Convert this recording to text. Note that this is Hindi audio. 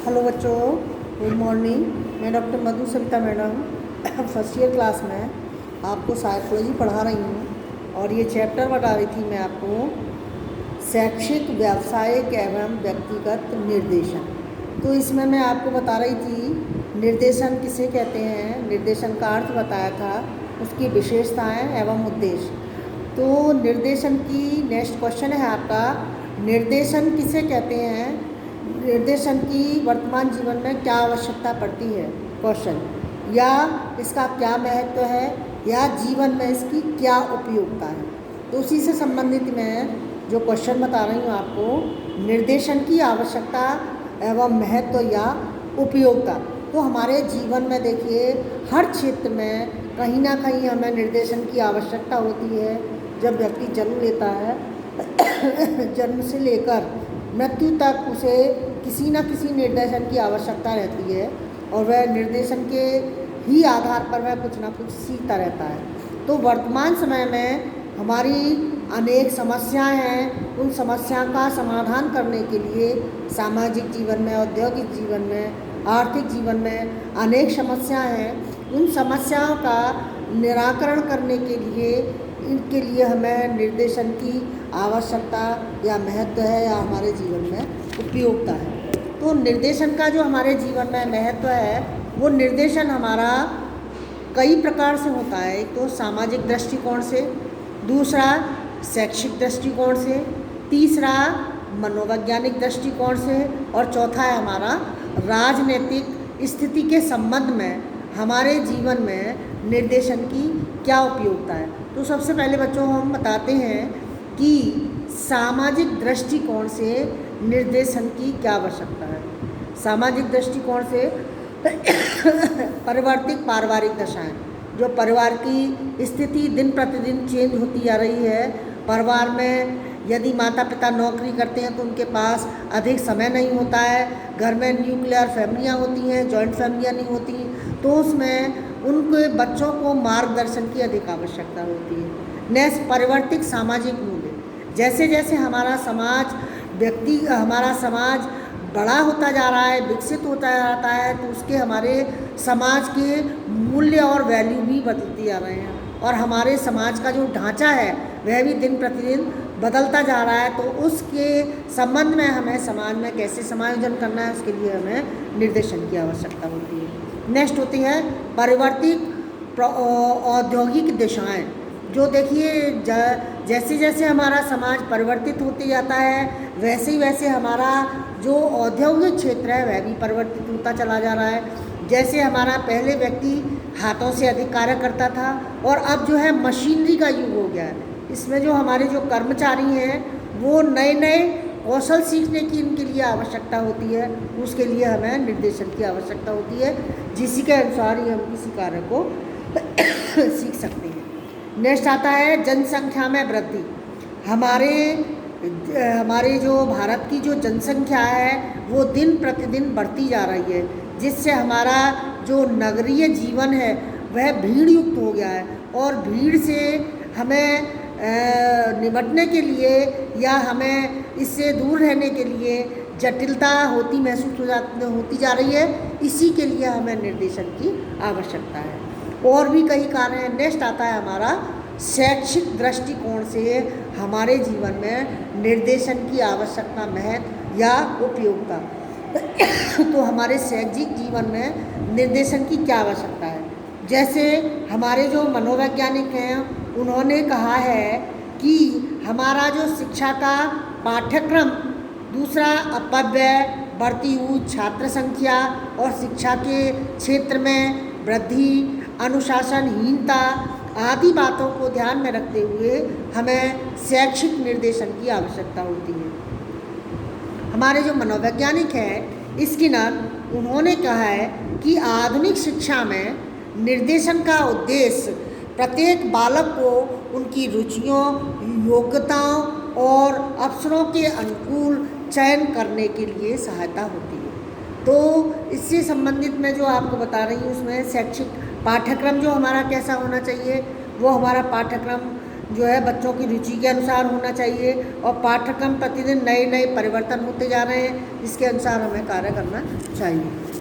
हेलो बच्चों, गुड मॉर्निंग। मैं doctor Madhu Savita madam first year class में आपको साइकोलॉजी पढ़ा रही हूँ और ये चैप्टर बता रही थी मैं आपको शैक्षिक, व्यावसायिक एवं व्यक्तिगत निर्देशन। तो इसमें मैं आपको बता रही थी निर्देशन किसे कहते हैं, निर्देशन का अर्थ बताया था, उसकी विशेषताएं एवं उद्देश्य। तो निर्देशन की नेक्स्ट क्वेश्चन है आपका, निर्देशन किसे कहते हैं, निर्देशन की वर्तमान जीवन में क्या आवश्यकता पड़ती है, क्वेश्चन, या इसका क्या महत्व है, या जीवन में इसकी क्या उपयोगिता है। तो उसी से संबंधित मैं जो क्वेश्चन बता रही हूँ आपको, निर्देशन की आवश्यकता एवं महत्व या उपयोगिता। तो हमारे जीवन में देखिए हर क्षेत्र में कहीं ना कहीं हमें निर्देशन की आवश्यकता होती है। जब व्यक्ति जन्म लेता है जन्म से लेकर मृत्यु तक उसे किसी न किसी निर्देशन की आवश्यकता रहती है और वह निर्देशन के ही आधार पर वह कुछ ना कुछ सीखता रहता है। तो वर्तमान समय में हमारी अनेक समस्याएं हैं, उन समस्याओं का समाधान करने के लिए सामाजिक जीवन में, औद्योगिक जीवन में, आर्थिक जीवन में अनेक समस्याएं हैं। उन समस्याओं का निराकरण करने के लिए, इनके लिए हमें निर्देशन की आवश्यकता या महत्व है या हमारे जीवन में उपयोगिता है। तो निर्देशन का जो हमारे जीवन में महत्व है, वो निर्देशन हमारा कई प्रकार से होता है। एक तो सामाजिक दृष्टिकोण से, दूसरा शैक्षिक दृष्टिकोण से, तीसरा मनोवैज्ञानिक दृष्टिकोण से, और चौथा है हमारा राजनीतिक स्थिति के संबंध में हमारे जीवन में निर्देशन की क्या उपयोगिता है। तो सबसे पहले बच्चों हम बताते हैं कि सामाजिक दृष्टिकोण से निर्देशन की क्या आवश्यकता है। सामाजिक दृष्टिकोण से परिवर्तित पारिवारिक दशाएं, जो परिवार की स्थिति दिन प्रतिदिन चेंज होती जा रही है। परिवार में यदि माता पिता नौकरी करते हैं तो उनके पास अधिक समय नहीं होता है, घर में न्यूक्लियर फैमिलियाँ होती हैं, जॉइंट फैमिलियाँ नहीं होती, तो उसमें उनके बच्चों को मार्गदर्शन की अधिक आवश्यकता होती है। नेक्स्ट, परिवर्तित सामाजिक मूल्य, जैसे जैसे हमारा समाज बड़ा होता जा रहा है, विकसित होता जाता है, तो उसके हमारे समाज के मूल्य और वैल्यू भी बदलते जा रहे हैं और हमारे समाज का जो ढांचा है वह भी दिन प्रतिदिन बदलता जा रहा है। तो उसके संबंध में हमें समाज में कैसे समायोजन करना है, उसके लिए हमें निर्देशन की आवश्यकता होती है। नेक्स्ट होती है परिवर्तित औद्योगिक दिशाएं, जो देखिए जैसे जैसे हमारा समाज परिवर्तित होते जाता है वैसे हमारा जो औद्योगिक क्षेत्र है वह भी परिवर्तित होता चला जा रहा है। जैसे हमारा पहले व्यक्ति हाथों से अधिक कार्य करता था और अब जो है मशीनरी का युग हो गया है। इसमें जो हमारे जो कर्मचारी हैं वो नए नए कौशल सीखने की इनके लिए आवश्यकता होती है, उसके लिए हमें निर्देशन की आवश्यकता होती है, जिसके अनुसार ही हम किसी कार्य को सीख सकते हैं। नेक्स्ट आता है जनसंख्या में वृद्धि। हमारे जो भारत की जो जनसंख्या है वो दिन प्रतिदिन बढ़ती जा रही है, जिससे हमारा जो नगरीय जीवन है वह भीड़ युक्त हो गया है और भीड़ से हमें निपटने के लिए या हमें इससे दूर रहने के लिए जटिलता होती जा रही है। इसी के लिए हमें निर्देशन की आवश्यकता है। और भी कई कार्य हैं। नेक्स्ट आता है हमारा शैक्षिक दृष्टिकोण से हमारे जीवन में निर्देशन की आवश्यकता, महत्व या उपयोगिता। तो हमारे शैक्षिक जीवन में निर्देशन की क्या आवश्यकता है, जैसे हमारे जो मनोवैज्ञानिक हैं उन्होंने कहा है कि हमारा जो शिक्षा का पाठ्यक्रम, दूसरा अपव्यय, बढ़ती हुई छात्र संख्या और शिक्षा के क्षेत्र में वृद्धि, अनुशासनहीनता आदि बातों को ध्यान में रखते हुए हमें शैक्षिक निर्देशन की आवश्यकता होती है। हमारे जो मनोवैज्ञानिक हैं स्किनर, उन्होंने कहा है कि आधुनिक शिक्षा में निर्देशन का उद्देश्य प्रत्येक बालक को उनकी रुचियों, योग्यताओं और अवसरों के अनुकूल चयन करने के लिए सहायता होती है। तो इससे संबंधित मैं जो आपको बता रही हूँ उसमें शैक्षिक पाठ्यक्रम जो हमारा कैसा होना चाहिए, वो हमारा पाठ्यक्रम जो है बच्चों की रुचि के अनुसार होना चाहिए और पाठ्यक्रम प्रतिदिन नए नए परिवर्तन होते जा रहे हैं, जिसके अनुसार हमें कार्य करना चाहिए।